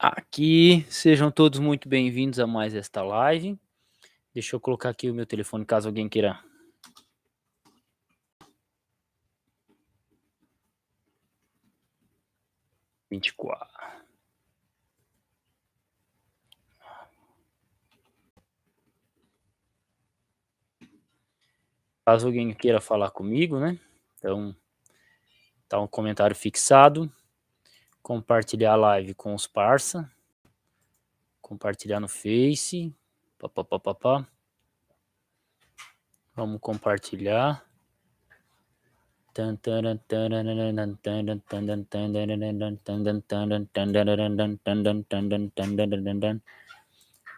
Aqui, sejam todos muito bem-vindos a mais esta live. Deixa eu colocar aqui o meu telefone caso alguém queira. 24. Caso alguém queira falar comigo, né? Então, tá um comentário fixado. Compartilhar a live com os parça. Compartilhar no Face. Pá. Vamos compartilhar.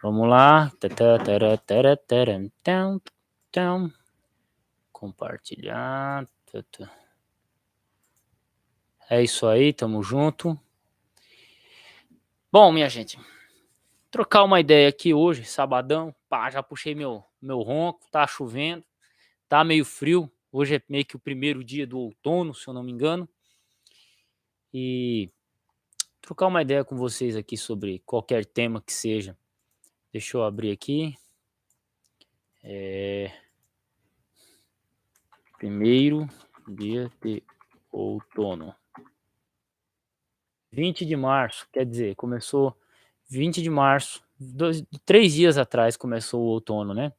Vamos lá. Compartilhar. É isso aí, tamo junto. Bom, minha gente, trocar uma ideia aqui hoje, sabadão. Pá, já puxei meu ronco, tá chovendo, tá meio frio. Hoje é meio que o primeiro dia do outono, se eu não me engano. E trocar uma ideia com vocês aqui sobre qualquer tema que seja. Deixa eu abrir aqui. Primeiro dia de outono. 20 de março, quer dizer, começou 20 de março, 3 dias atrás começou o outono, né?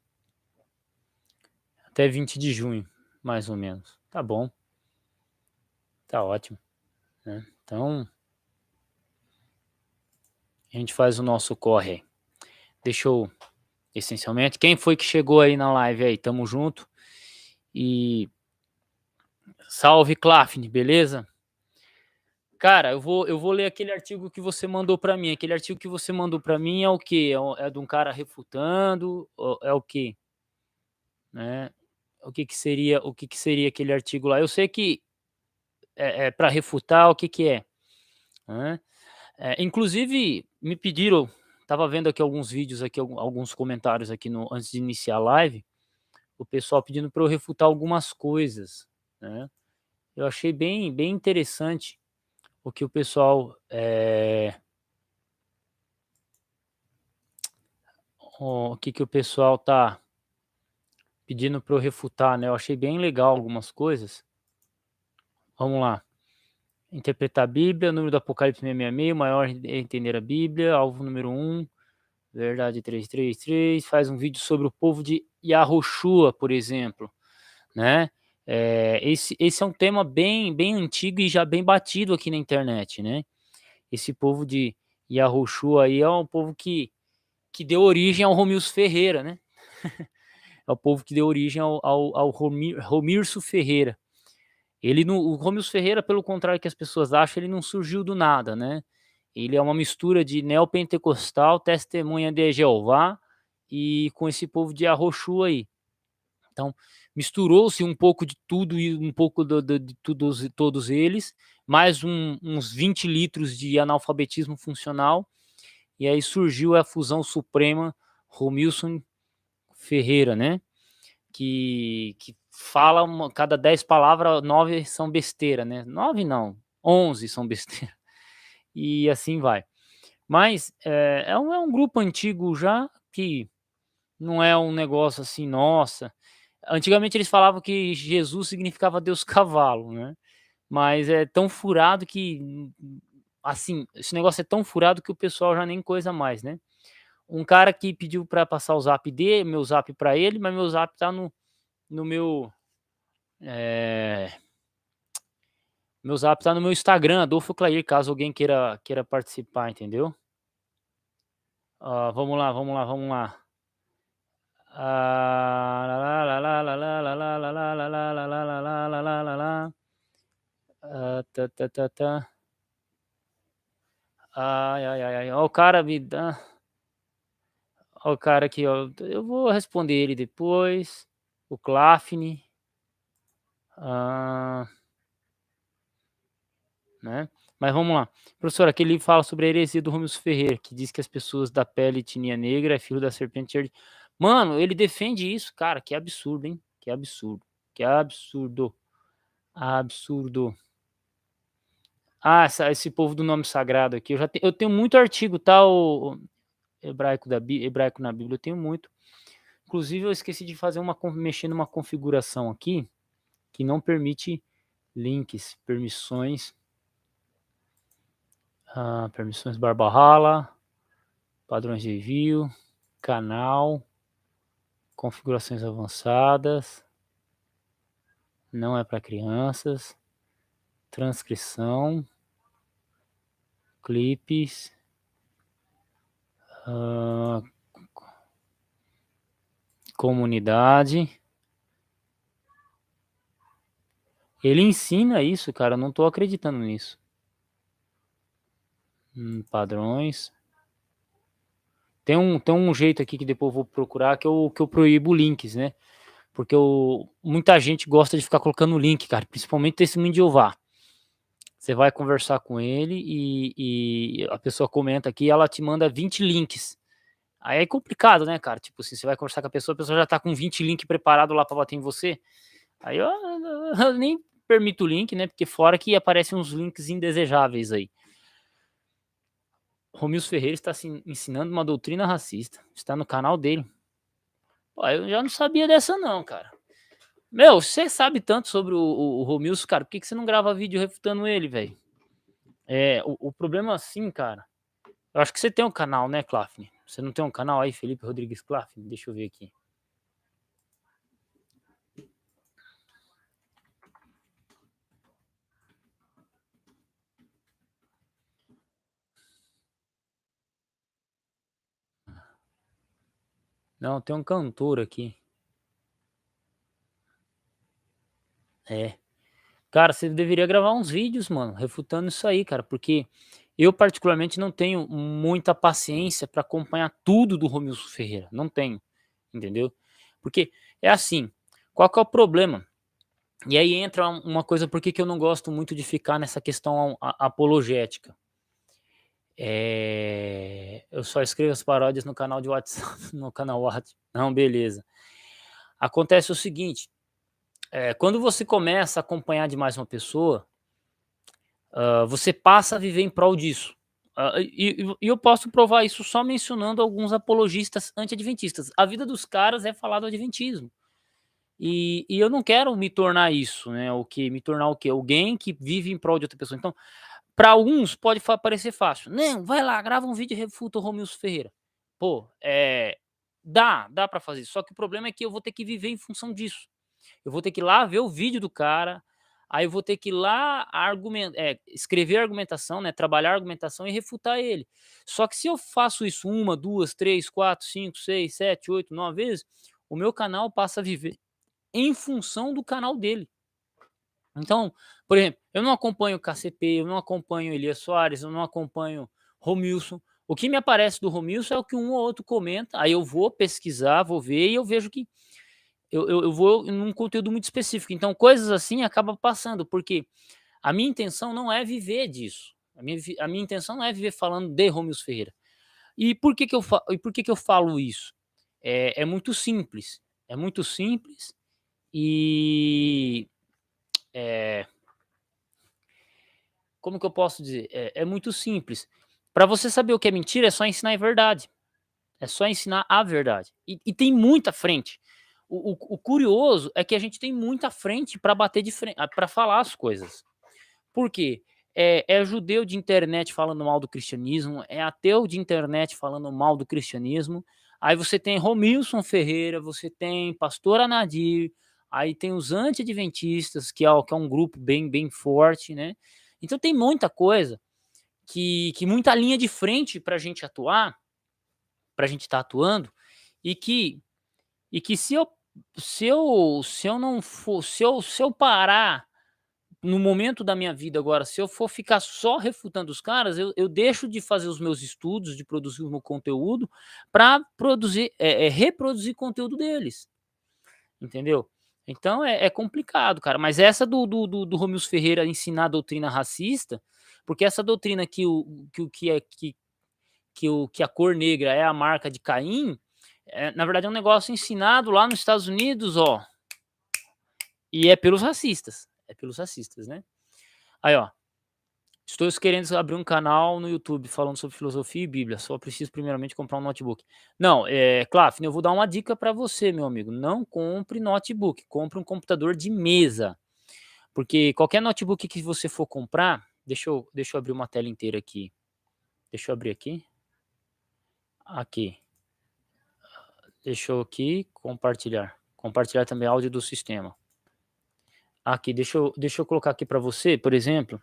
Até 20 de junho, mais ou menos. Tá bom, tá ótimo, né? Então, a gente faz o nosso corre. Deixa eu, essencialmente, quem foi que chegou aí na live aí? Tamo junto. E salve, Clafne, beleza? Cara, eu vou ler aquele artigo que você mandou para mim. Aquele artigo que você mandou para mim é o quê? É de um cara refutando? É o quê? Né? O que seria aquele artigo lá? Eu sei que é para refutar o que é, né? Inclusive me pediram, tava vendo aqui alguns vídeos aqui, alguns comentários aqui no antes de iniciar a live, o pessoal pedindo para eu refutar algumas coisas, né? Eu achei bem interessante o que o pessoal o que o pessoal tá pedindo para eu refutar, né? Eu achei bem legal algumas coisas. Vamos lá. Interpretar a Bíblia, número do Apocalipse 666, maior é entender a Bíblia, alvo número 1, verdade 333, faz um vídeo sobre o povo de Yahushua, por exemplo, né? Esse é um tema bem antigo e já bem batido aqui na internet, né? Esse povo de Yahushua aí é um povo que deu origem ao Romilson Ferreira, né? É o povo que deu origem ao Romirso Ferreira. O Romilson Ferreira, pelo contrário que as pessoas acham, ele não surgiu do nada, né? Ele é uma mistura de neopentecostal, testemunha de Jeová e com esse povo de Arroxu aí. Então, misturou-se um pouco de tudo e um pouco de todos eles, mais uns 20 litros de analfabetismo funcional, e aí surgiu a fusão suprema Romilson Ferreira, né? Que fala cada 10 palavras, 9 são besteira, né? 9 não, 11 são besteira. E assim vai. Mas é um grupo antigo já, que não é um negócio assim, nossa. Antigamente eles falavam que Jesus significava Deus cavalo, né? Mas é tão furado que, assim, esse negócio é tão furado que o pessoal já nem coisa mais, né? Um cara que pediu para passar o zap dele, meu zap para ele, mas meu zap tá no é, meu zap tá no meu Instagram, Adolfo Clair, caso alguém queira participar, entendeu? Vamos lá. Ó, o cara me dá. Ó, o cara aqui, ó. Eu vou responder ele depois. O Clafne. Ah, né? Mas vamos lá. Professor, aquele livro fala sobre a heresia do Rômulo Ferreira, que diz que as pessoas da pele etnia negra é filho da serpente. Mano, ele defende isso, cara. Que absurdo, hein? Que absurdo. Que absurdo. Absurdo. Ah, esse povo do nome sagrado aqui, eu tenho muito artigo, tá, o hebraico na Bíblia, eu tenho muito. Inclusive eu esqueci de fazer mexer numa configuração aqui, que não permite links, permissões Barbarrala, padrões de envio, canal, configurações avançadas, não é para crianças, transcrição, clipes, comunidade. Ele ensina isso, cara, eu não tô acreditando nisso. Padrões. Tem um jeito aqui que depois eu vou procurar que eu proíbo links, né? Porque muita gente gosta de ficar colocando link, cara, principalmente testemunho de Jeová. Você vai conversar com ele e a pessoa comenta aqui, ela te manda 20 links. Aí é complicado, né, cara? Tipo assim, você vai conversar com a pessoa já tá com 20 links preparado lá pra bater em você. Aí eu nem permito o link, né? Porque fora que aparecem uns links indesejáveis aí. Romilson Ferreira está ensinando uma doutrina racista. Está no canal dele. Pô, eu já não sabia dessa não, cara. Meu, você sabe tanto sobre o Romilson, cara, por que você não grava vídeo refutando ele, velho? O problema assim, cara, eu acho que você tem um canal, né, Klafni? Você não tem um canal aí, Felipe Rodrigues Klafni? Deixa eu ver aqui. Não, tem um cantor aqui. Cara, você deveria gravar uns vídeos, mano, refutando isso aí, cara, porque eu particularmente não tenho muita paciência pra acompanhar tudo do Romilson Ferreira, não tenho, entendeu? Porque é assim, qual que é o problema? E aí entra uma coisa, por que eu não gosto muito de ficar nessa questão apologética. Eu só escrevo as paródias no canal de WhatsApp, no canal WhatsApp. Não, beleza. Acontece o seguinte, quando você começa a acompanhar demais uma pessoa, você passa a viver em prol disso. E eu posso provar isso só mencionando alguns apologistas anti-adventistas. A vida dos caras é falar do adventismo. E eu não quero me tornar isso, né? Me tornar o quê? Alguém que vive em prol de outra pessoa. Então, para alguns pode parecer fácil. Não, vai lá, grava um vídeo e refuta o Romilson Ferreira. Pô, dá para fazer. Só que o problema é que eu vou ter que viver em função disso. Eu vou ter que ir lá ver o vídeo do cara, aí eu vou ter que ir lá escrever a argumentação, né, trabalhar a argumentação e refutar ele. Só que se eu faço isso 1, 2, 3, 4, 5, 6, 7, 8, 9 vezes, o meu canal passa a viver em função do canal dele. Então, por exemplo, eu não acompanho o KCP, eu não acompanho Elias Soares, eu não acompanho Romilson. O que me aparece do Romilson é o que um ou outro comenta, aí eu vou pesquisar, vou ver e eu vejo que eu vou num conteúdo muito específico. Então, coisas assim acabam passando, porque a minha intenção não é viver disso. A minha intenção não é viver falando de Romilson Ferreira. E por que eu falo isso? É muito simples. É muito simples e como que eu posso dizer? É muito simples. Para você saber o que é mentira, é só ensinar a verdade. É só ensinar a verdade. E tem muita frente. O curioso é que a gente tem muita frente para bater de frente, para falar as coisas. Por quê? É judeu de internet falando mal do cristianismo, é ateu de internet falando mal do cristianismo. Aí você tem Romilson Ferreira, você tem Pastor Anadir, aí tem os anti-adventistas, que é um grupo bem forte, né? Então tem muita coisa, que muita linha de frente para a gente atuar, para a gente estar atuando, e que se eu não for, se eu parar no momento da minha vida agora, se eu for ficar só refutando os caras, eu deixo de fazer os meus estudos, de produzir o meu conteúdo, para reproduzir conteúdo deles, entendeu? Então é complicado, cara. Mas essa do Romilson Ferreira ensinar a doutrina racista, porque essa doutrina que a cor negra é a marca de Caim, na verdade é um negócio ensinado lá nos Estados Unidos, ó, e é pelos racistas, né? Aí, ó, Estou querendo abrir um canal no YouTube falando sobre filosofia e Bíblia, só preciso primeiramente comprar um notebook. Não, Klafner, eu vou dar uma dica para você, meu amigo, não compre notebook, compre um computador de mesa, porque qualquer notebook que você for comprar, deixa eu abrir uma tela inteira aqui, deixa eu abrir aqui, deixa eu aqui compartilhar também áudio do sistema. Aqui, deixa eu colocar aqui para você, por exemplo,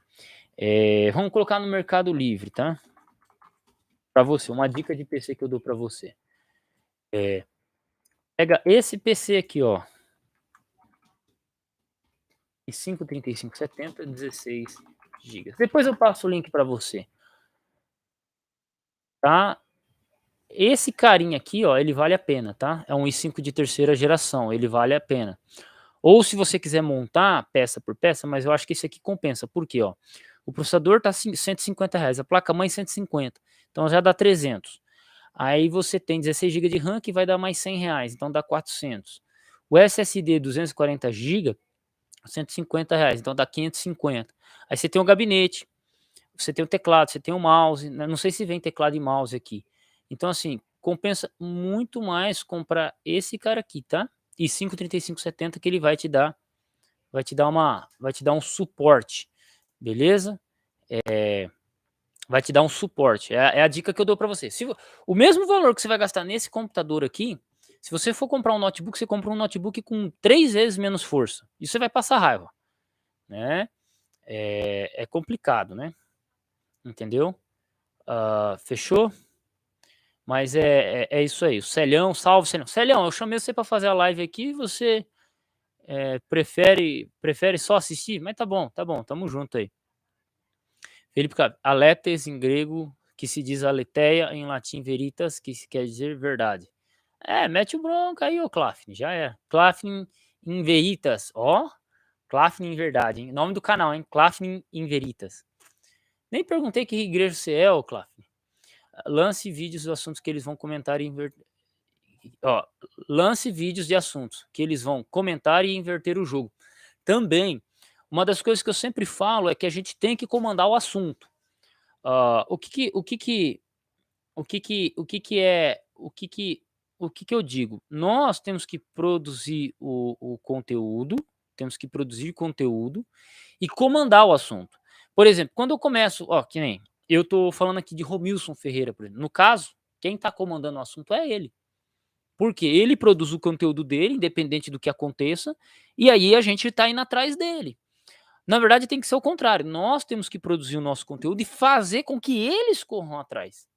vamos colocar no Mercado Livre, tá? Para você, uma dica de PC que eu dou para você. Pega esse PC aqui, ó, i5 3570, 16 GB. Depois eu passo o link para você, tá? Esse carinha aqui, ó, ele vale a pena, tá? É um i5 de terceira geração, ele vale a pena. Ou se você quiser montar peça por peça, mas eu acho que esse aqui compensa. Por quê, ó? O processador tá R$ 150, a placa-mãe 150, então já dá 300. Aí você tem 16 GB de RAM que vai dar mais R$ 100, então dá 400. O SSD 240 GB, R$ 150, então dá 550. Aí você tem o gabinete, você tem o teclado, você tem o mouse, né? Não sei se vem teclado e mouse aqui. Então, assim, compensa muito mais comprar esse cara aqui, tá? E 53570 que ele vai te dar um suporte, beleza? Vai te dar um suporte. É a dica que eu dou para você. O mesmo valor que você vai gastar nesse computador aqui, se você for comprar um notebook, você compra um notebook com 3 vezes menos força. E você vai passar raiva, né? É complicado, né? Entendeu? Fechou? Mas é isso aí. O Celhão, salve Celhão. Celhão, eu chamei você para fazer a live aqui, você prefere só assistir? Mas tá bom, tamo junto aí. Felipe, aletes em grego, que se diz aletheia, em latim veritas, que quer dizer verdade. Mete o bronca aí, ô Klafni, já é. Klafni in veritas, ó. Klafni em verdade, hein? Nome do canal, hein? Klafni in veritas. Nem perguntei que igreja você é, ô Klafni. Lance vídeos dos assuntos que eles vão comentar e inverter. Ó, lance vídeos de assuntos que eles vão comentar e inverter o jogo. Também, uma das coisas que eu sempre falo é que a gente tem que comandar o assunto. O que que eu digo? Nós temos que produzir o conteúdo, temos que produzir conteúdo e comandar o assunto. Por exemplo, quando eu começo, ó, que nem eu tô falando aqui de Romilson Ferreira, por exemplo. No caso, quem tá comandando o assunto é ele. Porque ele produz o conteúdo dele, independente do que aconteça, e aí a gente tá indo atrás dele. Na verdade, tem que ser o contrário. Nós temos que produzir o nosso conteúdo e fazer com que eles corram atrás.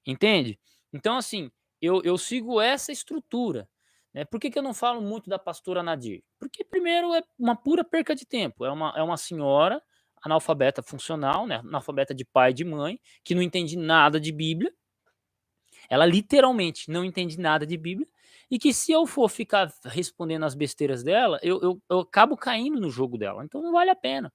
Entende? Então, assim, eu sigo essa estrutura. Né? Por que eu não falo muito da pastora Nadir? Porque, primeiro, é uma pura perca de tempo. É uma senhora analfabeta funcional, né? Analfabeta de pai e de mãe, que não entende nada de Bíblia. Ela literalmente não entende nada de Bíblia. E que se eu for ficar respondendo as besteiras dela, eu acabo caindo no jogo dela. Então não vale a pena.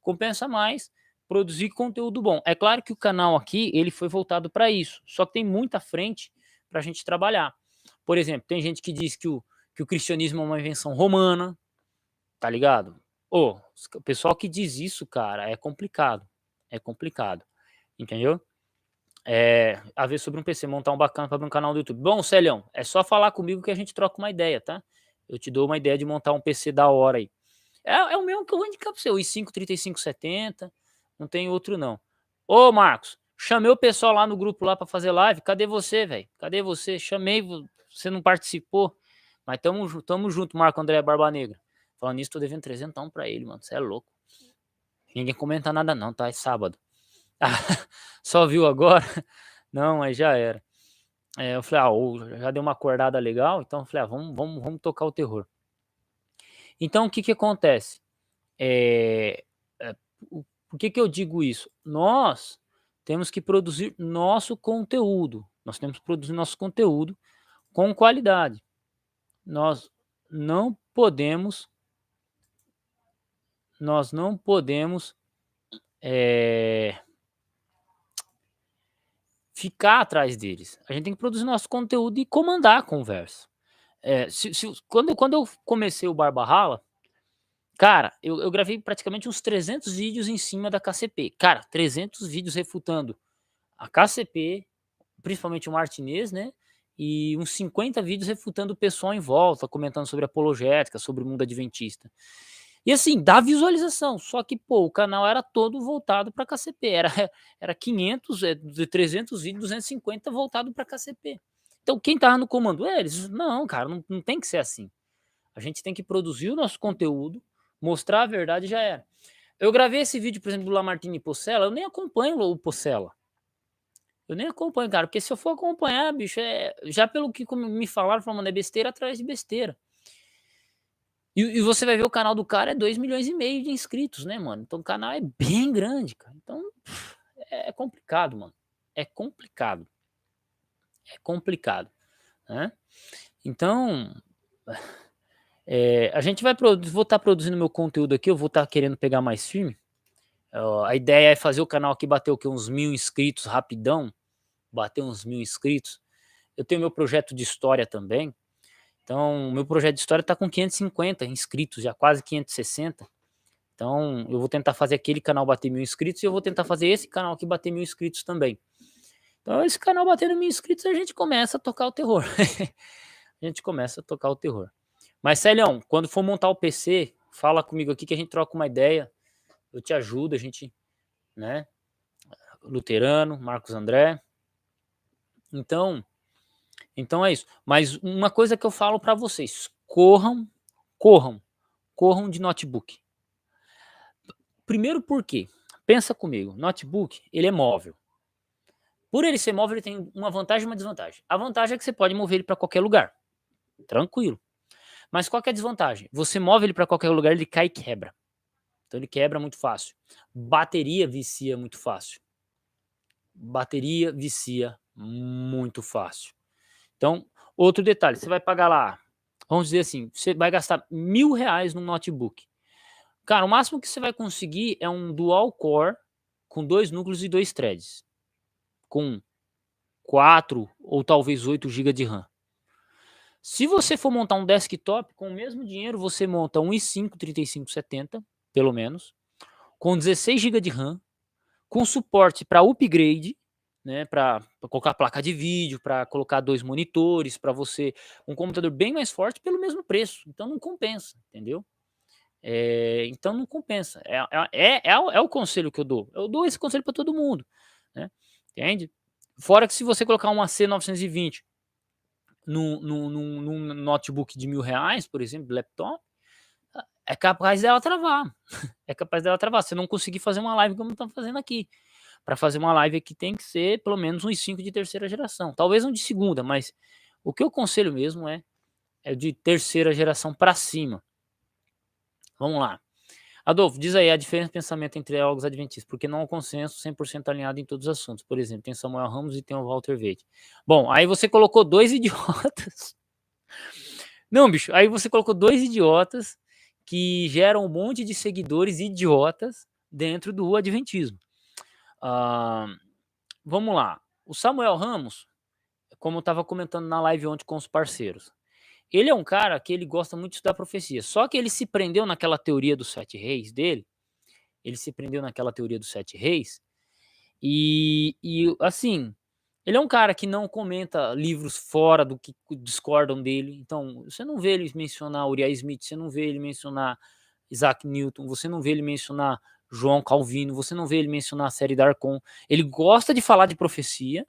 Compensa mais produzir conteúdo bom. É claro que o canal aqui, ele foi voltado para isso, só que tem muita frente para a gente trabalhar. Por exemplo, tem gente que diz que o cristianismo é uma invenção romana, tá ligado? O pessoal que diz isso, cara, é complicado, entendeu? A ver sobre um PC, montar um bacana para abrir um canal do YouTube. Bom, Celhão, é só falar comigo que a gente troca uma ideia, tá? Eu te dou uma ideia de montar um PC da hora aí. É o mesmo que eu vou indicar para você, o i5 3570, não tem outro não. Ô Marcos, chamei o pessoal lá no grupo lá para fazer live, cadê você, velho? Cadê você? Chamei, você não participou, mas tamo junto, Marco André Barba Negra. Falando nisso, tô devendo 300 para ele, mano, você é louco. Ninguém comenta nada não, tá? É sábado. Só viu agora? Não, aí já era. Eu falei, já deu uma acordada legal, então eu falei, vamos tocar o terror. Então o que que acontece? Eh, eh, por que eu digo isso? Nós temos que produzir nosso conteúdo, nós temos que produzir nosso conteúdo com qualidade. Nós não podemos nós não podemos, eh, ficar atrás deles. A gente tem que produzir nosso conteúdo e comandar a conversa. Quando eu comecei o Barba Rala, Cara, eu gravei praticamente uns 300 vídeos em cima da KCP. Cara, 300 vídeos refutando a KCP, principalmente o Martinez, né, e uns 50 vídeos refutando o pessoal em volta, comentando sobre apologética, sobre o mundo adventista. E assim, dá visualização, só que, pô, o canal era todo voltado para KCP, era 500, de 300 vídeos, 250 voltado para KCP. Então quem tava no comando? Eles. Não, cara, não tem que ser assim. A gente tem que produzir o nosso conteúdo, mostrar a verdade e já era. Eu gravei esse vídeo, por exemplo, do Lamartine Possela, eu nem acompanho o Possela. Eu nem acompanho, cara, porque se eu for acompanhar, bicho, já pelo que me falaram, falando, é besteira atrás de besteira. E você vai ver o canal do cara é 2,5 milhões de inscritos, né, mano? Então o canal é bem grande, cara. Então é complicado, mano. É complicado. É complicado, né? Então, a gente vou estar produzindo meu conteúdo aqui, eu vou estar querendo pegar mais firme. A ideia é fazer o canal aqui bater o quê? Uns 1.000 inscritos rapidão, bater uns 1.000 inscritos. Eu tenho meu projeto de história também. Então, meu projeto de história está com 550 inscritos, já quase 560. Então, eu vou tentar fazer aquele canal bater 1.000 inscritos e eu vou tentar fazer esse canal aqui bater 1.000 inscritos também. Então, esse canal batendo 1.000 inscritos, a gente começa a tocar o terror. A gente começa a tocar o terror. Mas, Celião, quando for montar o PC, fala comigo aqui que a gente troca uma ideia. Eu te ajudo, a gente, né? Luterano, Marcos André. Então é isso. Mas uma coisa que eu falo para vocês: corram de notebook. Primeiro por quê? Pensa comigo, notebook, ele é móvel. Por ele ser móvel, ele tem uma vantagem e uma desvantagem. A vantagem é que você pode mover ele para qualquer lugar, tranquilo. Mas qual que é a desvantagem? Você move ele para qualquer lugar, ele cai e quebra. Então ele quebra muito fácil. Bateria vicia muito fácil. Bateria vicia muito fácil. Então, outro detalhe, você vai pagar lá, vamos dizer assim, você vai gastar R$1.000 num notebook. Cara, o máximo que você vai conseguir é um dual core com 2 núcleos e 2 threads, com 4 ou talvez 8 GB de RAM. Se você for montar um desktop, com o mesmo dinheiro, você monta um i5 3570, pelo menos, com 16 GB de RAM, com suporte para upgrade, né, para colocar placa de vídeo, para colocar 2 monitores, para você um computador bem mais forte pelo mesmo preço. Então não compensa, entendeu? Então não compensa. É o conselho que eu dou. Eu dou esse conselho para todo mundo, né? Entende? Fora que se você colocar uma C920 num notebook de R$1.000, por exemplo, laptop, é capaz dela travar. É capaz dela travar. Você não conseguir fazer uma live como estamos fazendo aqui. Para fazer uma live aqui tem que ser pelo menos uns 5 de terceira geração. Talvez um de segunda, mas o que eu aconselho mesmo é de terceira geração para cima. Vamos lá. Adolfo, diz aí a diferença de pensamento entre teólogos adventistas, porque não há um consenso 100% alinhado em todos os assuntos. Por exemplo, tem Samuel Ramos e tem o Walter Veite. Bom, aí você colocou 2 idiotas. Não, bicho, aí você colocou 2 idiotas que geram um monte de seguidores idiotas dentro do adventismo. Vamos lá. O Samuel Ramos, como eu estava comentando na live ontem com os parceiros, ele é um cara que ele gosta muito de estudar profecia. Só que ele se prendeu naquela teoria dos 7 reis dele. Ele se prendeu naquela teoria dos 7 reis. E assim, ele é um cara que não comenta livros fora do que discordam dele. Então, você não vê ele mencionar Uriah Smith, você não vê ele mencionar Isaac Newton, você não vê ele mencionar João Calvino, você não vê ele mencionar a série Darkon. Ele gosta de falar de profecia,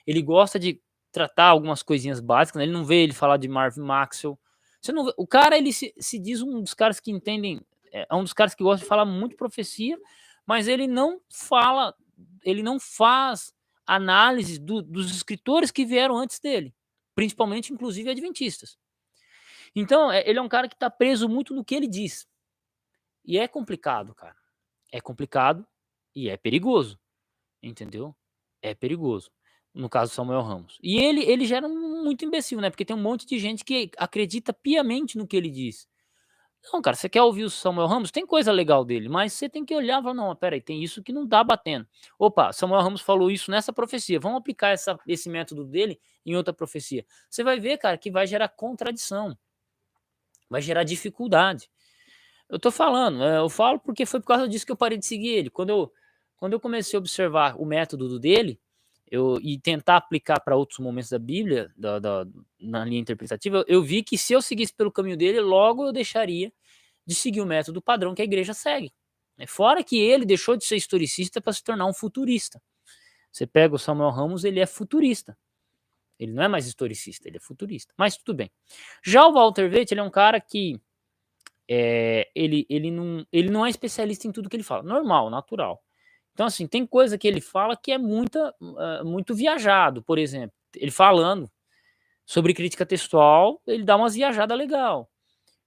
ele gosta de tratar algumas coisinhas básicas, né? Ele não vê ele falar de Marvin Maxwell. Você não vê, o cara, ele se diz um dos caras que entendem, é um dos caras que gosta de falar muito profecia, mas ele não fala, ele não faz análise dos escritores que vieram antes dele, principalmente, inclusive, adventistas. Então, ele é um cara que está preso muito no que ele diz. E é complicado, cara. É complicado e é perigoso, entendeu? É perigoso. No caso do Samuel Ramos. E ele gera muito imbecil, né? Porque tem um monte de gente que acredita piamente no que ele diz. Não, cara, você quer ouvir o Samuel Ramos? Tem coisa legal dele, mas você tem que olhar e falar, não, peraí, tem isso que não tá batendo. Opa, Samuel Ramos falou isso nessa profecia, vamos aplicar esse método dele em outra profecia. Você vai ver, cara, que vai gerar contradição, vai gerar dificuldade. Eu tô falando, eu falo porque foi por causa disso que eu parei de seguir ele. Quando eu comecei a observar o método dele, e tentar aplicar para outros momentos da Bíblia, na linha interpretativa, eu vi que se eu seguisse pelo caminho dele, logo eu deixaria de seguir o método padrão que a igreja segue. Fora que ele deixou de ser historicista para se tornar um futurista. Você pega o Samuel Ramos, ele é futurista. Ele não é mais historicista, ele é futurista. Mas tudo bem. Já o Walter Waite, ele é um cara que ele não é especialista em tudo que ele fala. Normal, natural. Então, assim, tem coisa que ele fala que é muito viajado, por exemplo. Ele falando sobre crítica textual, ele dá umas viajadas legal.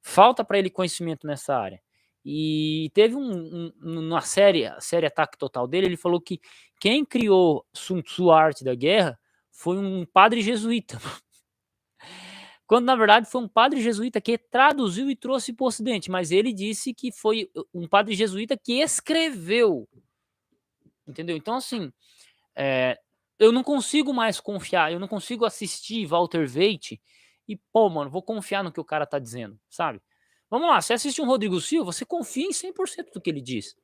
Falta para ele conhecimento nessa área. E teve uma série, a série Ataque Total dele, ele falou que quem criou Sun Tzu, a Arte da Guerra, foi um padre jesuíta. Quando na verdade foi um padre jesuíta que traduziu e trouxe para o Ocidente, mas ele disse que foi um padre jesuíta que escreveu, entendeu? Então assim, eu não consigo mais confiar, eu não consigo assistir Walter Waite e, pô, mano, vou confiar no que o cara tá dizendo, sabe? Vamos lá, você assiste um Rodrigo Silva, você confia em 100% do que ele diz,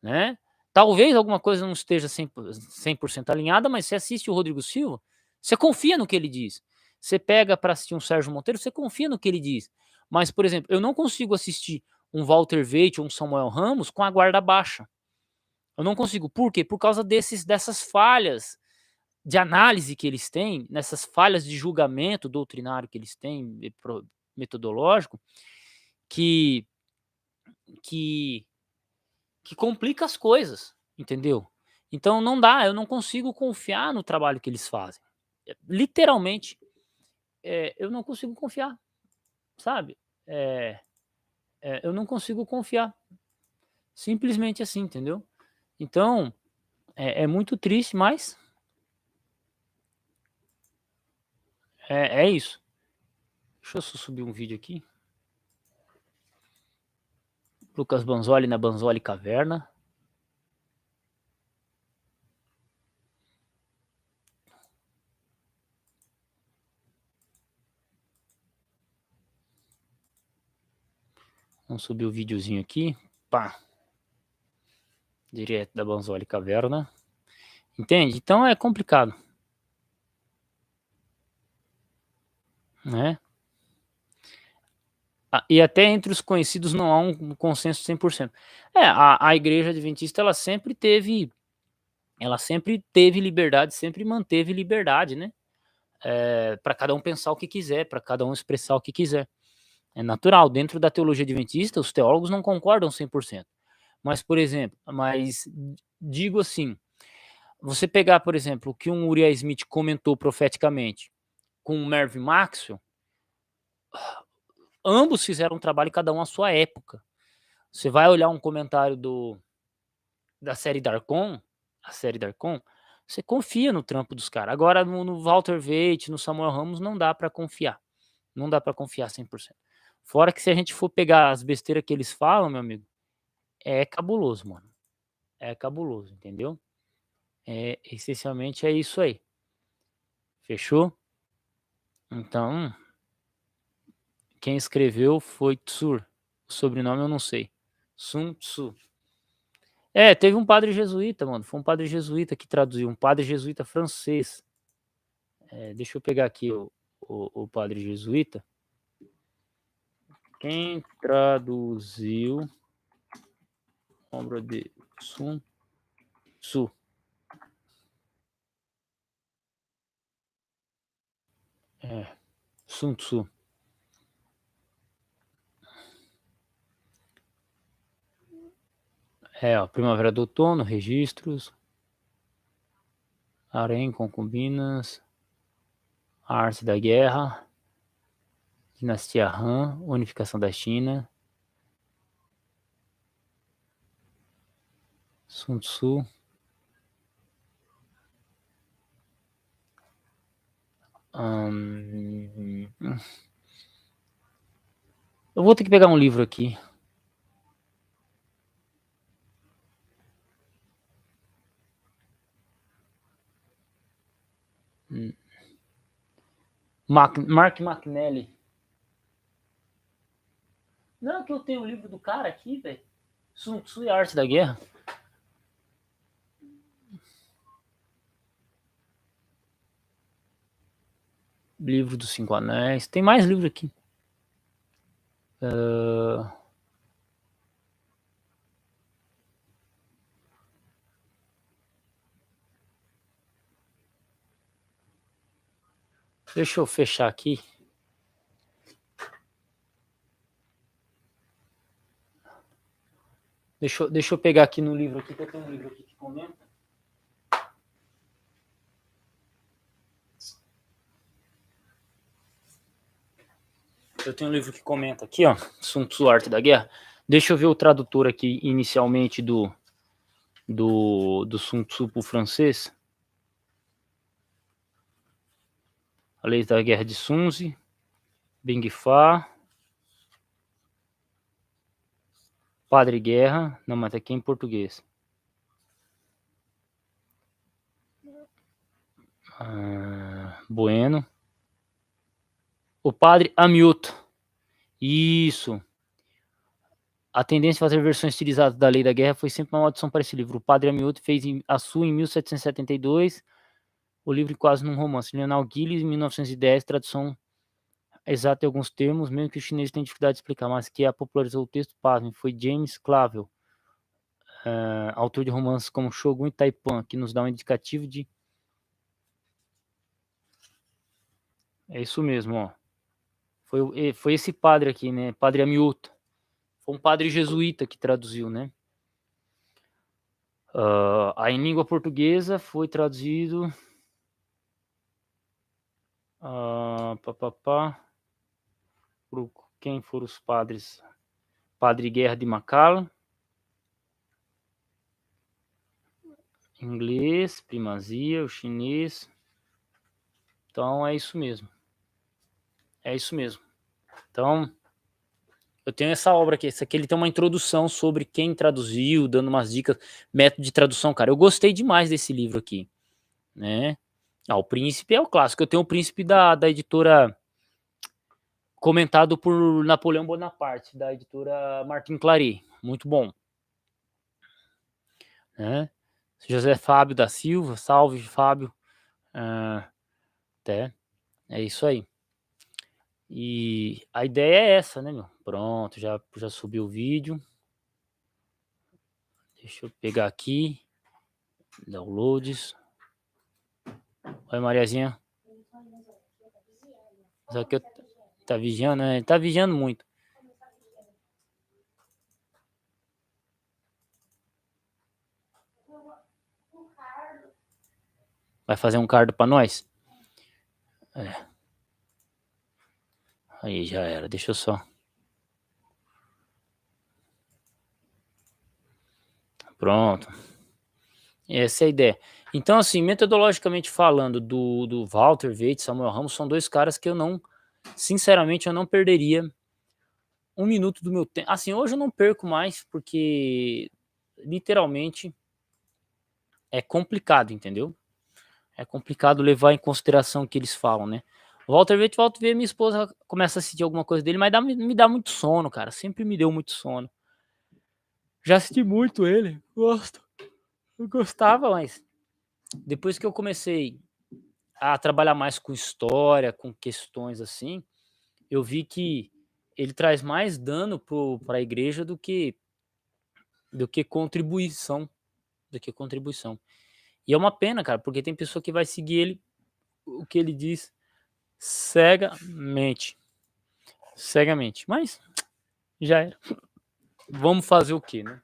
né? Talvez alguma coisa não esteja 100% alinhada, mas você assiste o Rodrigo Silva, você confia no que ele diz. Você pega para assistir um Sérgio Monteiro, você confia no que ele diz. Mas, por exemplo, eu não consigo assistir um Walter Waite ou um Samuel Ramos com a guarda baixa. Eu não consigo. Por quê? Por causa dessas falhas de análise que eles têm, nessas falhas de julgamento doutrinário que eles têm, metodológico, que, que, que complica as coisas, entendeu? Então não dá, eu não consigo confiar no trabalho que eles fazem. Literalmente, eu não consigo confiar, sabe? É, eu não consigo confiar. Simplesmente assim, entendeu? Então, é muito triste, mas é isso. Deixa eu só subir um vídeo aqui. Lucas Banzoli na Banzoli Caverna. Vamos subir o videozinho aqui. Pá. Direto da Banzoli Caverna. Entende? Então é complicado. Né? E até entre os conhecidos não há um consenso 100%. A igreja adventista ela sempre teve liberdade, sempre manteve liberdade, né? Para cada um pensar o que quiser, para cada um expressar o que quiser. É natural, dentro da teologia adventista, os teólogos não concordam 100%. Mas, por exemplo, digo assim, você pegar, por exemplo, o que um Uriah Smith comentou profeticamente com o Mervyn Maxwell, ambos fizeram um trabalho cada um à sua época. Você vai olhar um comentário da série Darkon, a série Darkon, você confia no trampo dos caras. Agora, no Walter Waite, no Samuel Ramos, não dá para confiar. Não dá para confiar 100%. Fora que se a gente for pegar as besteiras que eles falam, meu amigo, é cabuloso, mano. É cabuloso, entendeu? Essencialmente é isso aí. Fechou? Então, quem escreveu foi Tsur. O sobrenome eu não sei. Sun Tzu. Teve um padre jesuíta, mano. Foi um padre jesuíta que traduziu. Um padre jesuíta francês. Deixa eu pegar aqui o padre jesuíta. Quem traduziu obra de Sun Tzu? Sun Tzu. Primavera do Outono, Registros, Harém, Concubinas, A Arte da Guerra, Dinastia Han, Unificação da China, Sun Tzu. Eu vou ter que pegar um livro aqui. Mark McNally. Não, que eu tenho o livro do cara aqui, velho. Sun Tzu e a Arte da Guerra. Livro dos Cinco Anéis. Tem mais livro aqui. Deixa eu fechar aqui. Deixa eu pegar aqui no livro aqui, que eu tenho um livro aqui que comenta. Eu tenho um livro que comenta aqui, ó, Sun Tzu, Arte da Guerra. Deixa eu ver o tradutor aqui, inicialmente, do Sun Tzu para o francês. A Lei da Guerra de Sun Tzu, Bing Fa, Padre Guerra, não, mas aqui é em português. Bueno. O Padre Amiot. Isso. A tendência a fazer versões estilizadas da Lei da Guerra foi sempre uma maldição para esse livro. O Padre Amiot fez a sua em 1772, o livro quase num romance. Leonel Gillis, em 1910, tradução exata em alguns termos, mesmo que os chineses tenham dificuldade de explicar, mas que a popularizou o texto, pasmem, foi James Clavell, autor de romances como Shogun e Taipan, que nos dá um indicativo de... É isso mesmo, ó. Foi esse padre aqui, né? Padre Amiot. Foi um padre jesuíta que traduziu, né? Aí em língua portuguesa foi traduzido... por quem foram os padres? Padre Guerra de Macallan. Inglês, primazia, o chinês. Então é isso mesmo. É isso mesmo. Então, eu tenho essa obra aqui. Esse aqui ele tem uma introdução sobre quem traduziu, dando umas dicas, método de tradução, cara. Eu gostei demais desse livro aqui, né? O Príncipe é o clássico. Eu tenho o Príncipe da editora, comentado por Napoleão Bonaparte, da editora Martin Claret. Muito bom. Né? José Fábio da Silva, salve Fábio. Até. É isso aí. E a ideia é essa, né, meu? Pronto, já subiu o vídeo. Deixa eu pegar aqui. Downloads. Oi, Mariazinha. Só que tá vigiando, né? Ele tá vigiando muito. Vai fazer um cardo pra nós? É. Aí já era, deixa eu só. Pronto. Essa é a ideia. Então, assim, metodologicamente falando, do Walter Waite e Samuel Ramos, são dois caras que eu não, sinceramente, eu não perderia um minuto do meu tempo. Assim, hoje eu não perco mais, porque literalmente é complicado, entendeu? É complicado levar em consideração o que eles falam, né? Walter Waite, minha esposa começa a assistir alguma coisa dele, mas me dá muito sono, cara. Sempre me deu muito sono. Já assisti muito ele, gosto. Eu gostava, mas depois que eu comecei a trabalhar mais com história, com questões assim, eu vi que ele traz mais dano para a igreja do que contribuição, E é uma pena, cara, porque tem pessoa que vai seguir ele, o que ele diz, cegamente. Mas já era. Vamos fazer o quê, né?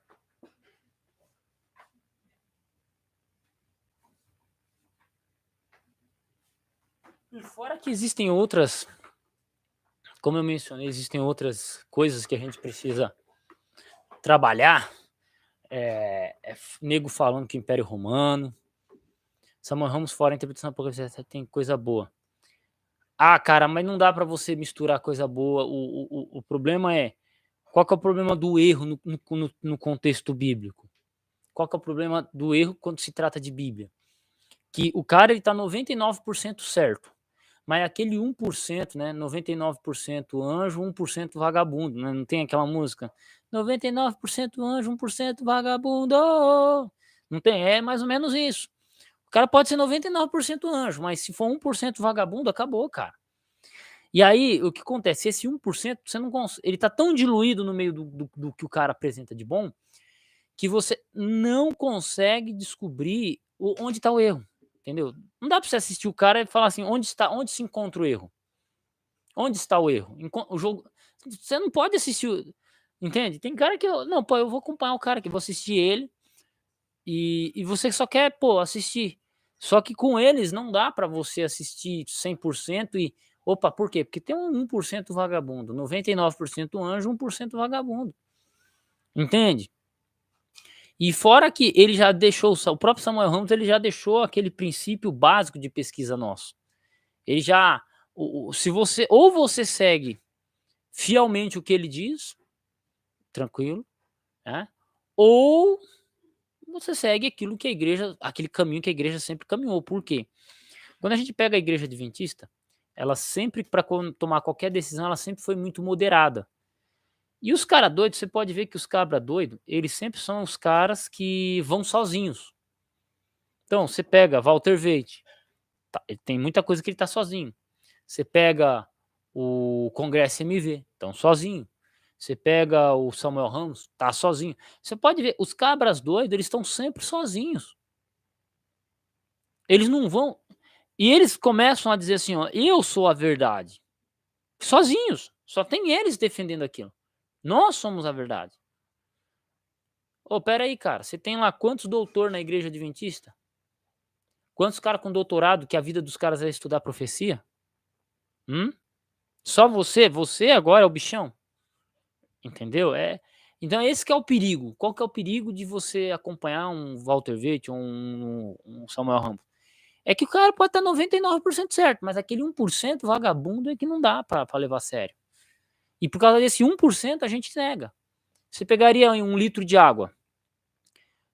E fora que existem outras, como eu mencionei, existem outras coisas que a gente precisa trabalhar. Nego falando que o Império Romano, Samuel Ramos fora a interpretação apocalipse tem coisa boa. Cara, mas não dá para você misturar coisa boa. O problema é, qual que é o problema do erro no contexto bíblico? Qual que é o problema do erro quando se trata de Bíblia? Que o cara ele tá 99% certo, Mas aquele 1%, né, 99% anjo, 1% vagabundo, né, não tem aquela música? 99% anjo, 1% vagabundo, não tem? É mais ou menos isso. O cara pode ser 99% anjo, mas se for 1% vagabundo, acabou, cara. E aí, o que acontece? Esse 1%, você não ele tá tão diluído no meio do que o cara apresenta de bom, que você não consegue descobrir onde está o erro, entendeu? Não dá para você assistir o cara e falar assim, onde se encontra o erro? Onde está o erro? O jogo, você não pode assistir, entende? Tem cara que não, pô, eu vou acompanhar o cara que vou assistir ele e você só quer, pô, assistir. Só que com eles não dá para você assistir 100% e opa, por quê? Porque tem um 1% vagabundo, 99% anjo, 1% vagabundo. Entende? E fora que ele já deixou, o próprio Samuel Ramos, ele já deixou aquele princípio básico de pesquisa nosso. Ele já, se você, ou você segue fielmente o que ele diz, tranquilo, né? Ou você segue aquilo que a igreja, aquele caminho que a igreja sempre caminhou. Por quê? Quando a gente pega a igreja adventista, ela sempre, para tomar qualquer decisão, ela sempre foi muito moderada. E os caras doidos, você pode ver que os cabra doidos, eles sempre são os caras que vão sozinhos. Então, você pega Walter Veite, tá, tem muita coisa que ele tá sozinho. Você pega o Congresso MV, estão sozinho. Você pega o Samuel Ramos, tá sozinho. Você pode ver, os cabras doidos, eles estão sempre sozinhos. Eles não vão. E eles começam a dizer assim, ó, eu sou a verdade. Sozinhos. Só tem eles defendendo aquilo. Nós somos a verdade. Ô, pera aí, cara. Você tem lá quantos doutor na igreja adventista? Quantos caras com doutorado que a vida dos caras é estudar profecia? Só você? Você agora é o bichão? Entendeu? Então esse que é o perigo. Qual que é o perigo de você acompanhar um Walter Veite ou um Samuel Ramos? É que o cara pode estar 99% certo, mas aquele 1% vagabundo é que não dá para levar a sério. E por causa desse 1% a gente nega. Você pegaria um litro de água,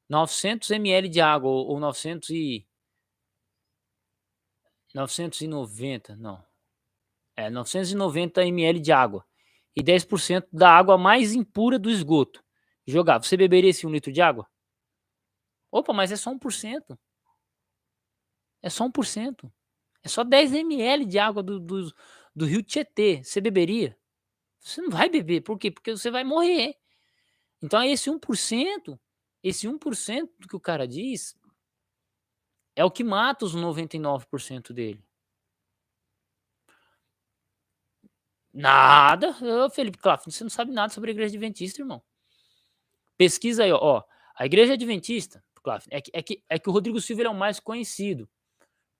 900 ml de água ou 990, não. 990 ml de água e 10% da água mais impura do esgoto. Jogar, você beberia esse 1 litro de água? Opa, mas é só 1%. É só 1%. É só 10 ml de água do rio Tietê. Você beberia? Você não vai beber. Por quê? Porque você vai morrer. Então esse 1%, esse 1% que o cara diz, é o que mata os 99% dele. Nada. Ô, Felipe Clafton, você não sabe nada sobre a igreja adventista, irmão. Pesquisa aí, ó. A igreja adventista, Clafton, é que o Rodrigo Silva é o mais conhecido,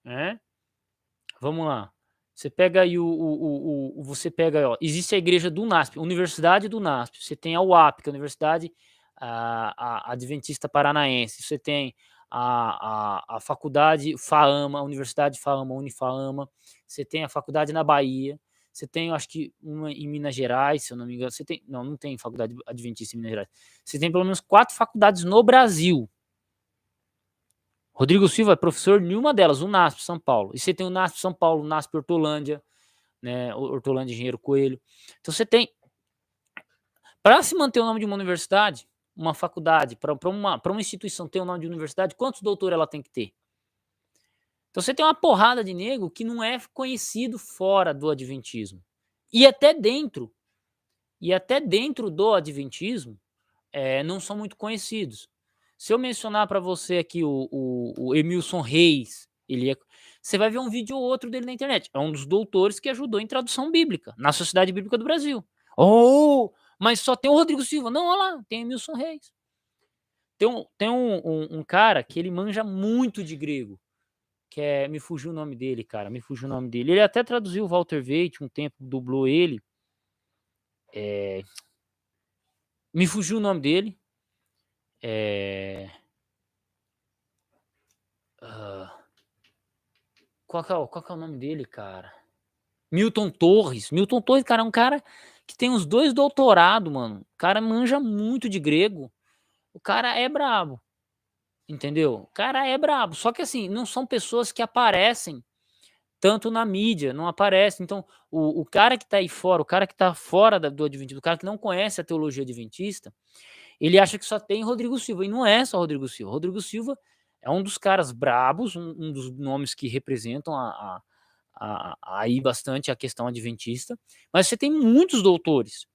né? Vamos lá. Você pega aí você pega aí, ó, existe a igreja do NASP, Universidade do NASP. Você tem a UAP, que é a Universidade a Adventista Paranaense. Você tem a faculdade FAAMA, a Universidade FAAMA, Unifaama. Você tem a faculdade na Bahia. Você tem, acho que, uma em Minas Gerais, se eu não me engano. Você tem, não tem faculdade adventista em Minas Gerais. Você tem pelo menos 4 faculdades no Brasil. Rodrigo Silva é professor em uma delas, o NASP São Paulo. E você tem o NASP São Paulo, o NASP Hortolândia, né? Hortolândia Engenheiro Coelho. Então você tem. Para se manter o nome de uma universidade, uma faculdade, para uma instituição ter o nome de universidade, quantos doutores ela tem que ter? Então você tem uma porrada de nego que não é conhecido fora do adventismo. E até dentro do adventismo, não são muito conhecidos. Se eu mencionar para você aqui o Emilson Reis, você vai ver um vídeo ou outro dele na internet. É um dos doutores que ajudou em tradução bíblica, na Sociedade Bíblica do Brasil. Mas só tem o Rodrigo Silva. Não, olha lá, tem Emilson Reis. Tem um cara que ele manja muito de grego, me fugiu o nome dele, cara, me fugiu o nome dele. Ele até traduziu o Walter Veite um tempo, dublou ele. Me fugiu o nome dele. Qual que é o nome dele, cara? Milton Torres. Milton Torres, cara, é um cara que tem uns 2 doutorados, mano. O cara manja muito de grego. O cara é brabo. Entendeu? O cara é brabo. Só que assim, não são pessoas que aparecem tanto na mídia, não aparece. Então, o cara que está aí fora, o cara que está fora do Adventismo, o cara que não conhece a teologia adventista, ele acha que só tem Rodrigo Silva, e não é só Rodrigo Silva. Rodrigo Silva é um dos caras brabos, um dos nomes que representam aí bastante a questão adventista, mas você tem muitos doutores.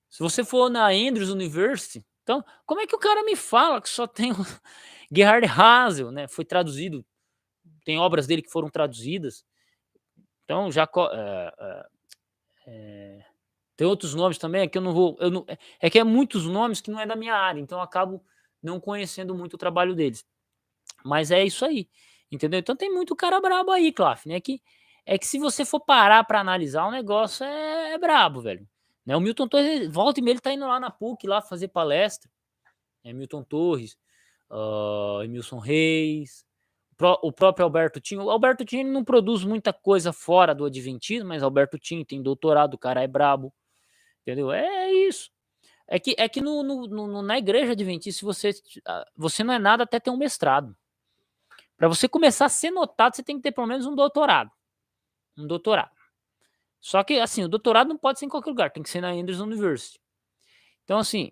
Se você for na Andrews University, então, como é que o cara me fala que só tem o Gerhard Hasel, né? Foi traduzido, tem obras dele que foram traduzidas. Então, já tem outros nomes também que eu não vou, é que é muitos nomes que não é da minha área, então eu acabo não conhecendo muito o trabalho deles. Mas é isso aí, entendeu? Então tem muito cara brabo aí, Claf, né? É que se você for parar para analisar, o negócio é brabo, velho. Né? O Milton Torres, volta e meia, ele tá indo lá na PUC lá fazer palestra. Milton Torres, Emilson Reis, o próprio Alberto Tinho. O Alberto Tinho ele não produz muita coisa fora do Adventismo, mas Alberto Tinho tem doutorado, o cara é brabo, entendeu? É isso. É que na igreja adventista você não é nada até ter um mestrado. Para você começar a ser notado, você tem que ter pelo menos um doutorado. Um doutorado. Só que, assim, o doutorado não pode ser em qualquer lugar, tem que ser na Andrews University. Então, assim,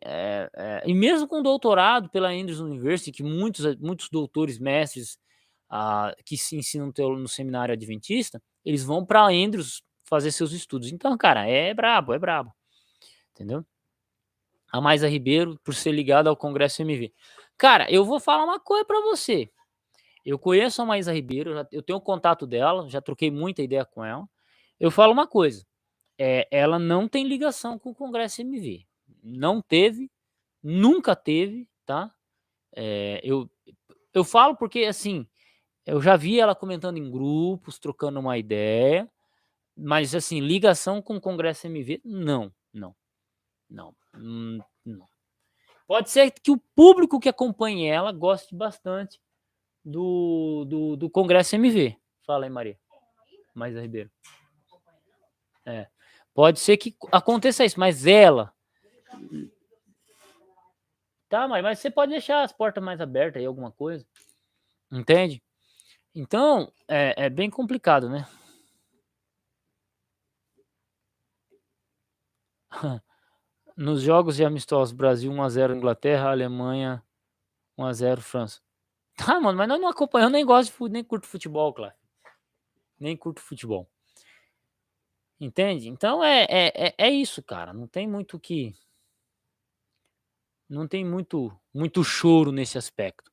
e mesmo com doutorado pela Andrews University, que muitos doutores, mestres que se ensinam no seminário adventista, eles vão para Andrews fazer seus estudos. Então, cara, é brabo, entendeu? A Maisa Ribeiro, por ser ligada ao Congresso MV. Cara, eu vou falar uma coisa para você. Eu conheço a Maisa Ribeiro, eu tenho o contato dela, já troquei muita ideia com ela. Eu falo uma coisa, ela não tem ligação com o Congresso MV. Não teve, nunca teve, tá? Eu falo porque, assim, eu já vi ela comentando em grupos, trocando uma ideia, mas, assim, ligação com o Congresso MV, não. Pode ser que o público que acompanhe ela goste bastante do Congresso MV. Fala aí, Maria. Maisa Ribeiro. Pode ser que aconteça isso, mas ela... Tá, mas você pode deixar as portas mais abertas aí, alguma coisa. Entende? Então, é bem complicado, né? Nos jogos de amistosos, Brasil 1-0 Inglaterra, Alemanha 1-0 França. Tá, mano, mas nós não acompanhamos, nem gosto nem curto futebol, claro. Nem curto futebol. Entende? Então é isso, cara. Não tem muito que... Não tem muito choro nesse aspecto.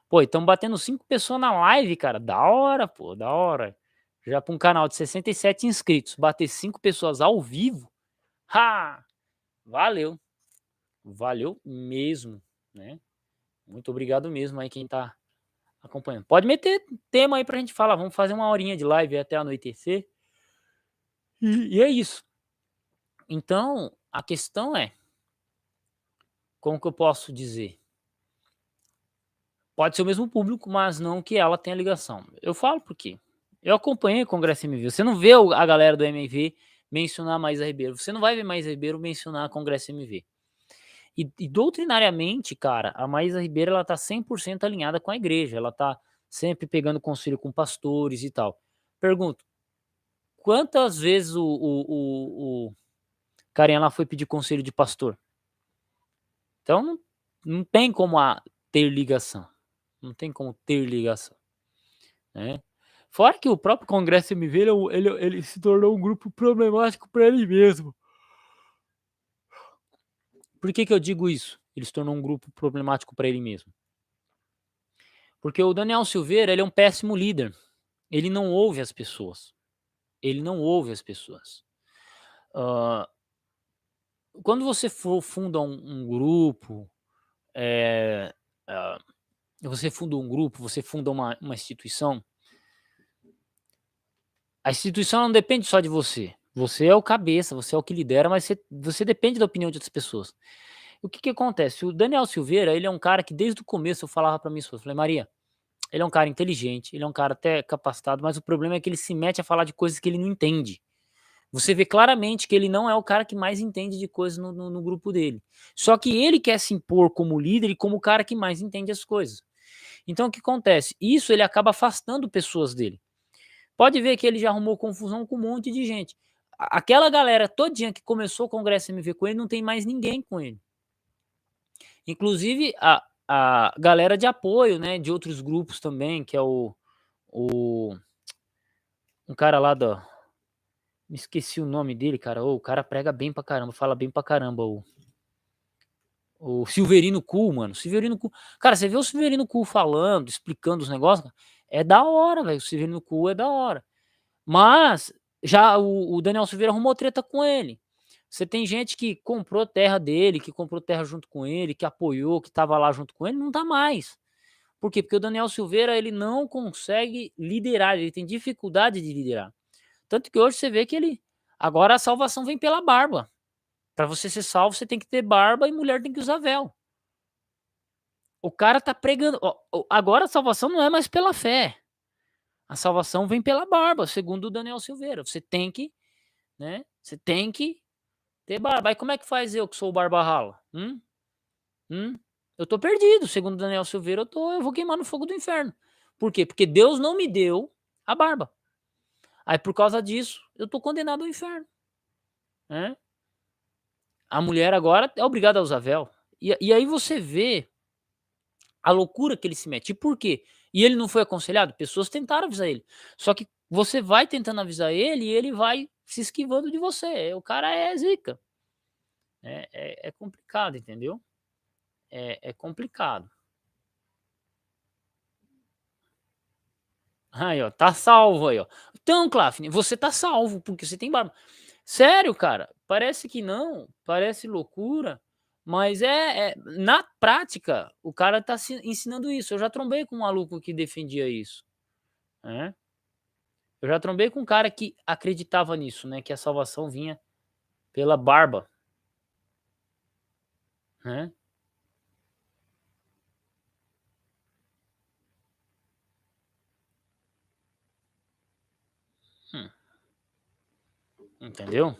Pô, estão batendo 5 pessoas na live, cara. Da hora, pô, da hora. Já para um canal de 67 inscritos, bater 5 pessoas ao vivo, ha! Valeu. Valeu mesmo, né? Muito obrigado mesmo aí quem tá acompanhando. Pode meter tema aí pra gente falar. Vamos fazer uma horinha de live até anoitecer. E é isso. Então, a questão é, como que eu posso dizer? Pode ser o mesmo público, mas não que ela tenha ligação. Eu falo por quê? Eu acompanhei o Congresso MV. Você não vê a galera do MV mencionar Maisa Ribeiro. Você não vai ver Maisa Ribeiro mencionar Congresso MV. E doutrinariamente, cara, a Maisa Ribeiro ela tá 100% alinhada com a igreja. Ela tá sempre pegando conselho com pastores e tal. Pergunto, quantas vezes o carinha lá foi pedir conselho de pastor? Então, não tem como ter ligação. Não tem como ter ligação, né? Fora que o próprio Congresso MV ele se tornou um grupo problemático para ele mesmo. Por que eu digo isso? Ele se tornou um grupo problemático para ele mesmo. Porque o Daniel Silveira ele é um péssimo líder. Ele não ouve as pessoas. Ele não ouve as pessoas. Quando você funda um grupo, você funda um grupo, você funda uma instituição, a instituição não depende só de você. Você é o cabeça, você é o que lidera, mas você depende da opinião de outras pessoas. O que acontece? O Daniel Silveira, ele é um cara que desde o começo eu falava para minha esposa, falei, Maria, ele é um cara inteligente, ele é um cara até capacitado, mas o problema é que ele se mete a falar de coisas que ele não entende. Você vê claramente que ele não é o cara que mais entende de coisas no grupo dele. Só que ele quer se impor como líder e como o cara que mais entende as coisas. Então o que acontece? Isso ele acaba afastando pessoas dele. Pode ver que ele já arrumou confusão com um monte de gente. Aquela galera todinha que começou o Congresso MV com ele, não tem mais ninguém com ele. Inclusive a galera de apoio, né, de outros grupos também, que é um cara lá da... Me esqueci o nome dele, cara. O cara prega bem pra caramba, fala bem pra caramba. O Silverino Cool, mano. Silverino Cool. Cara, você vê o Silverino Cool falando, explicando os negócios, é da hora, velho. O Silverino Cool é da hora. Mas já o Daniel Silveira arrumou treta com ele. Você tem gente que comprou terra dele, que comprou terra junto com ele, que apoiou, que tava lá junto com ele, não tá mais. Por quê? Porque o Daniel Silveira, ele não consegue liderar, ele tem dificuldade de liderar. Tanto que hoje você vê que ele... Agora a salvação vem pela barba. Para você ser salvo, você tem que ter barba e mulher tem que usar véu. O cara tá pregando... Agora a salvação não é mais pela fé. A salvação vem pela barba, segundo o Daniel Silveira. Você tem que, né? Você tem que ter barba. Aí como é que faz eu que sou o barba rala? Eu tô perdido. Segundo o Daniel Silveira, eu vou queimar no fogo do inferno. Por quê? Porque Deus não me deu a barba. Aí por causa disso, eu tô condenado ao inferno, né? A mulher agora é obrigada a usar véu. E aí você vê a loucura que ele se mete. E por quê? E ele não foi aconselhado? Pessoas tentaram avisar ele. Só que você vai tentando avisar ele e ele vai se esquivando de você. O cara é zica. É complicado, entendeu? É complicado. Aí, ó, tá salvo aí, ó. Então, Klafne, você tá salvo porque você tem barba. Sério, cara, parece que não, parece loucura, mas na prática, o cara tá ensinando isso. Eu já trombei com um maluco que defendia isso, né? Eu já trombei com um cara que acreditava nisso, né? Que a salvação vinha pela barba, né? Hum, entendeu?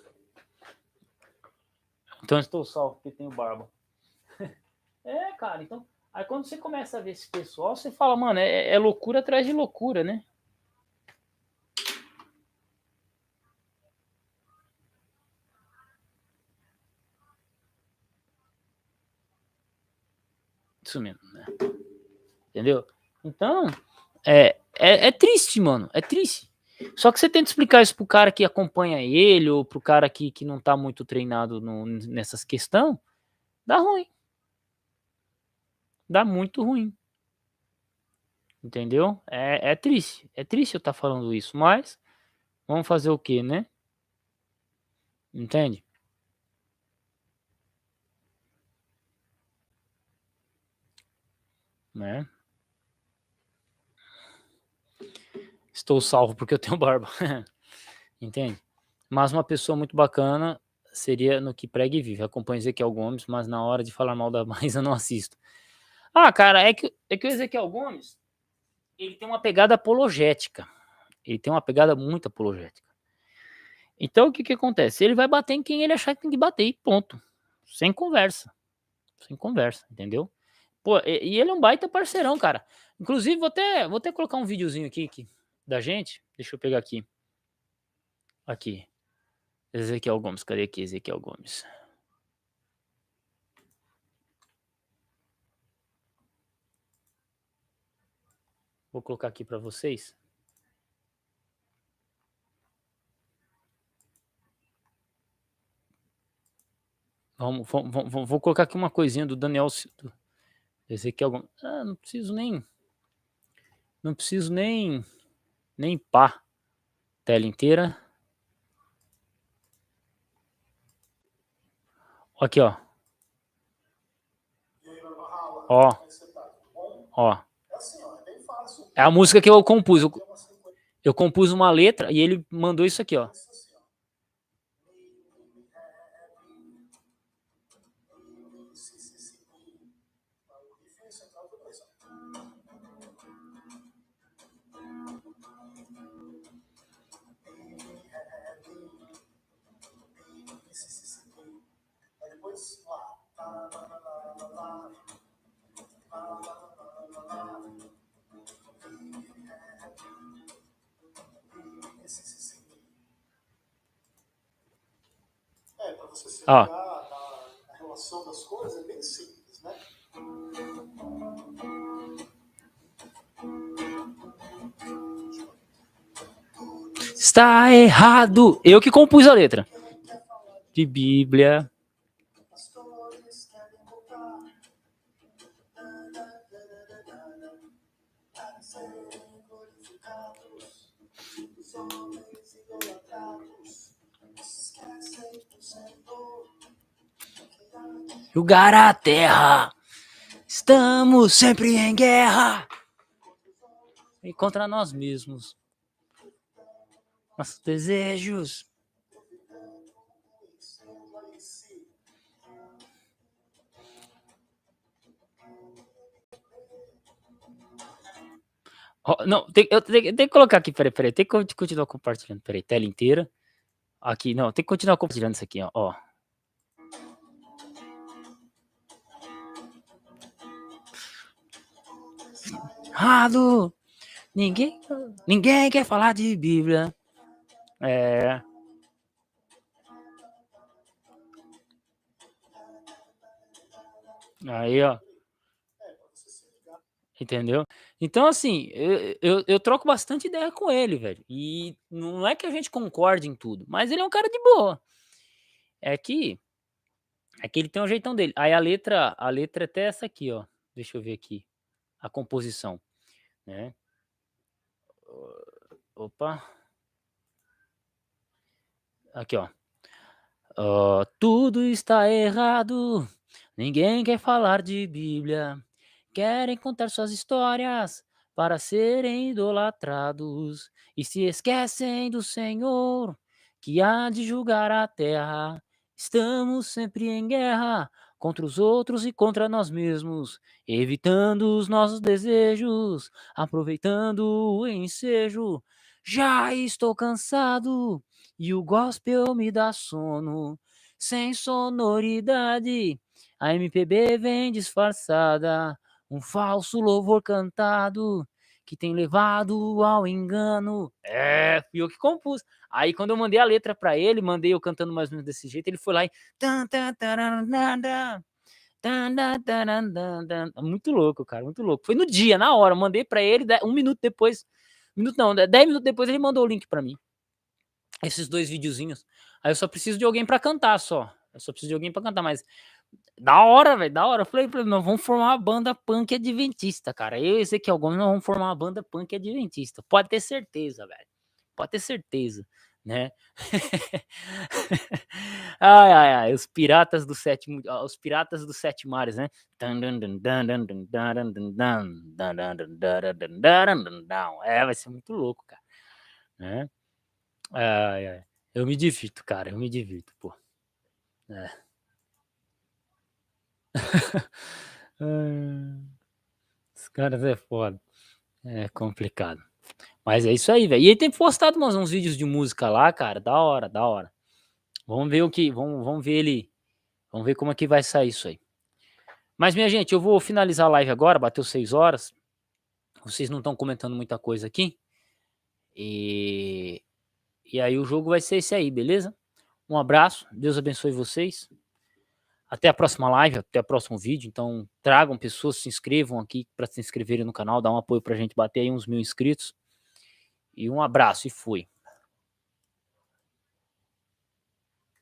Então eu estou salvo porque tenho barba. Cara, então. Aí quando você começa a ver esse pessoal, você fala, mano, é loucura atrás de loucura, né? Isso mesmo, né? Entendeu? Então, é triste, mano. É triste. Só que você tenta explicar isso pro cara que acompanha ele, ou pro cara que não tá muito treinado nessas questões, dá ruim. Dá muito ruim. Entendeu? É triste. É triste eu estar falando isso, mas vamos fazer o quê, né? Entende? Né? Estou salvo porque eu tenho barba. Entende? Mas uma pessoa muito bacana seria no que prega e vive. Acompanho Ezequiel Gomes, mas na hora de falar mal da Maísa não assisto. Ah, cara, é que o Ezequiel Gomes, ele tem uma pegada apologética. Ele tem uma pegada muito apologética. Então, o que acontece? Ele vai bater em quem ele achar que tem que bater e ponto. Sem conversa. Sem conversa, entendeu? Pô, e ele é um baita parceirão, cara. Inclusive, vou até colocar um videozinho aqui da gente. Deixa eu pegar aqui. Aqui. Ezequiel Gomes. Cadê aqui, Ezequiel Gomes? Vou colocar aqui para vocês. Vou colocar aqui uma coisinha do Daniel. Do Ezequiel Gomes. Ah, não preciso nem. Não preciso nem pá. Tela inteira. Aqui, ó. Ó. Ó. É a música que eu compus. Eu compus uma letra e ele mandou isso aqui, ó. Ó. Está errado. Eu que compus a letra. De Bíblia. Julgar a terra. Estamos sempre em guerra. E contra nós mesmos. Nossos desejos. Oh, não, eu tenho que colocar aqui, peraí. Tem que continuar compartilhando. Peraí, tela inteira. Aqui, não, tem que continuar compartilhando isso aqui, ó. Errado! Ninguém quer falar de Bíblia. É. Aí, ó. Entendeu? Então, assim, eu troco bastante ideia com ele, velho. E não é que a gente concorde em tudo, mas ele é um cara de boa. É que ele tem um jeitão dele. Aí a letra é até essa aqui, ó. Deixa eu ver aqui. A composição, né? Opa. Aqui, ó. Tudo está errado. Ninguém quer falar de Bíblia. Querem contar suas histórias para serem idolatrados e se esquecem do Senhor que há de julgar a terra. Estamos sempre em guerra contra os outros e contra nós mesmos, evitando os nossos desejos, aproveitando o ensejo. Já estou cansado e o gospel me dá sono, sem sonoridade. A MPB vem disfarçada, um falso louvor cantado que tem levado ao engano. É, fui eu que compus. Aí quando eu mandei a letra pra ele, mandei eu cantando mais ou menos desse jeito, ele foi lá e muito louco, cara, muito louco. Foi no dia, na hora, mandei pra ele, 10 minutos depois ele mandou o link pra mim. Esses 2 videozinhos. Aí eu só preciso de alguém pra cantar só. Mas da hora, velho, da hora. Eu falei, nós vamos formar uma banda punk adventista, cara. Eu e Ezequiel Gomes, nós vamos formar uma banda punk adventista. Pode ter certeza, velho. Pode ter certeza, né? Ai. Os piratas dos 7 mares, né? É, vai ser muito louco, cara, né? Ai. Eu me divirto, cara, pô. É. Os caras é foda. É complicado. Mas é isso aí, velho. E ele tem postado uns vídeos de música lá, cara. Da hora, da hora. Vamos ver Vamos ver como é que vai sair isso aí. Mas, minha gente, eu vou finalizar a live agora. Bateu 6 horas. Vocês não estão comentando muita coisa aqui. E aí o jogo vai ser esse aí, beleza? Um abraço. Deus abençoe vocês. Até a próxima live, até o próximo vídeo. Então, tragam pessoas, se inscrevam aqui para se inscreverem no canal, dá um apoio pra gente bater aí uns 1000 inscritos. E um abraço e fui.